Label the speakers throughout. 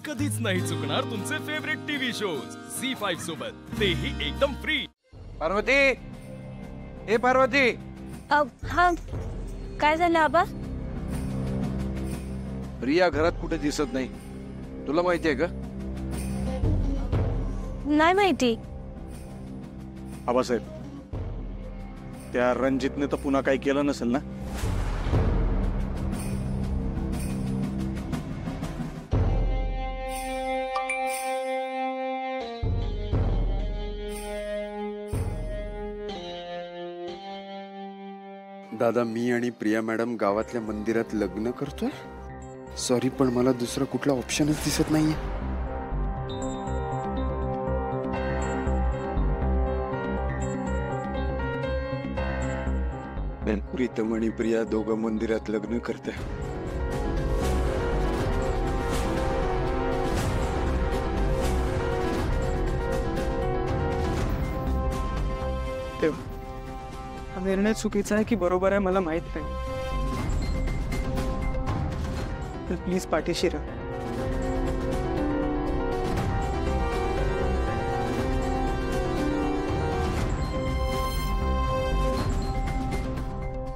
Speaker 1: कधीच नाही चुकणार तुमचे फेवरेट टीव्ही शोज झी5 सोबत, तेही एकदम फ्री।
Speaker 2: पार्वती, ए पार्वती।
Speaker 3: हाँ, काय झालं आबा?
Speaker 2: प्रिया घरात कुठे दिसत नाही, तुला माहिती आहे का?
Speaker 3: नाही माहिती।
Speaker 4: आबासाहेब, त्या रणजितने तर पुन्हा काही केलं नसेल ना?
Speaker 5: दादा, मी आणि प्रिया मॅडम गावातल्या मंदिरात लग्न करतोय। सॉरी, पण मला दुसरा कुठला ऑप्शनच दिसत नाहीये। प्रीतम आणि प्रिया दोघं मंदिरात लग्न करते।
Speaker 6: हा निर्णय चुकीचा आहे की बरोबर आहे मला माहित नाही, तर प्लीज पाठीशी राहा।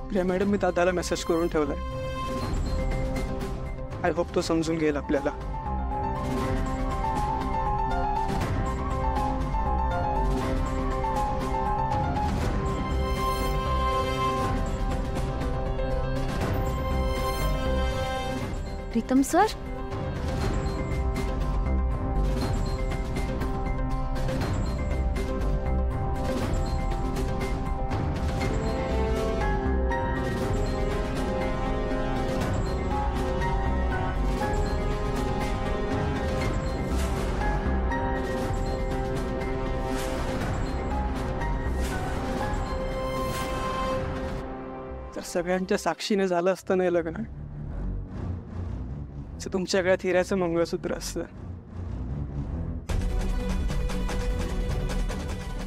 Speaker 6: प्रिया मॅडम, मी दादाला मेसेज करून ठेवलाय। आय होप तो समजून घेईल आपल्याला।
Speaker 3: प्रीतम सर,
Speaker 6: तर सगळ्यांच्या साक्षीने झालं असतं नाही लग्न, तुमच्या गळ्यात हिऱ्याचं मंगळसूत्र असतं।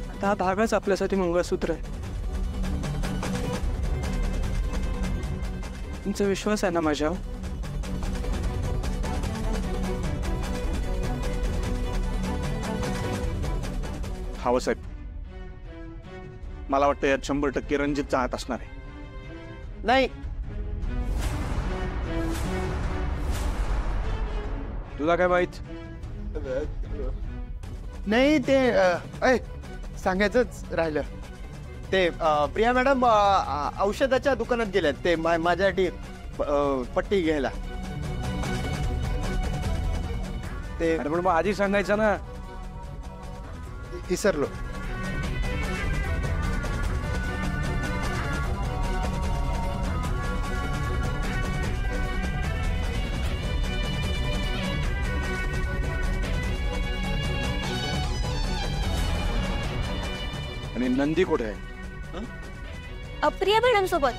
Speaker 6: आता हा धागाच आपल्यासाठी मंगळसूत्र आहे। तुमचा विश्वास आहे ना माझ्यावर?
Speaker 4: आबासाहेब, मला वाटतं यात 100% रणजितचा हात असणार आहे।
Speaker 2: नाही, तुला काय माहित?
Speaker 7: नाही, ते सांगायचंच राहिलं। ते प्रिया मॅडम औषधाच्या दुकानात गेल्यात, ते माझ्यासाठी पट्टी घ्यायला। ते
Speaker 2: अरे पण मग आधी सांगायचं ना।
Speaker 7: विसरलो।
Speaker 2: आणि नंदी कुठे आहे?
Speaker 3: प्रिया मॅडम सोबत।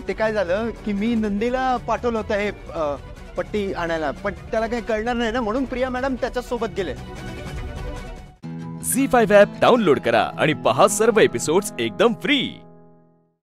Speaker 7: ते काय झालं की मी नंदीला पाठवलं होतं हे पट्टी आणायला, पण त्याला काही कळणार नाही ना, म्हणून प्रिया मॅडम त्याच्या सोबत गेले।
Speaker 1: झी5 ॲप डाउनलोड करा आणि पहा सर्व एपिसोड्स एकदम फ्री।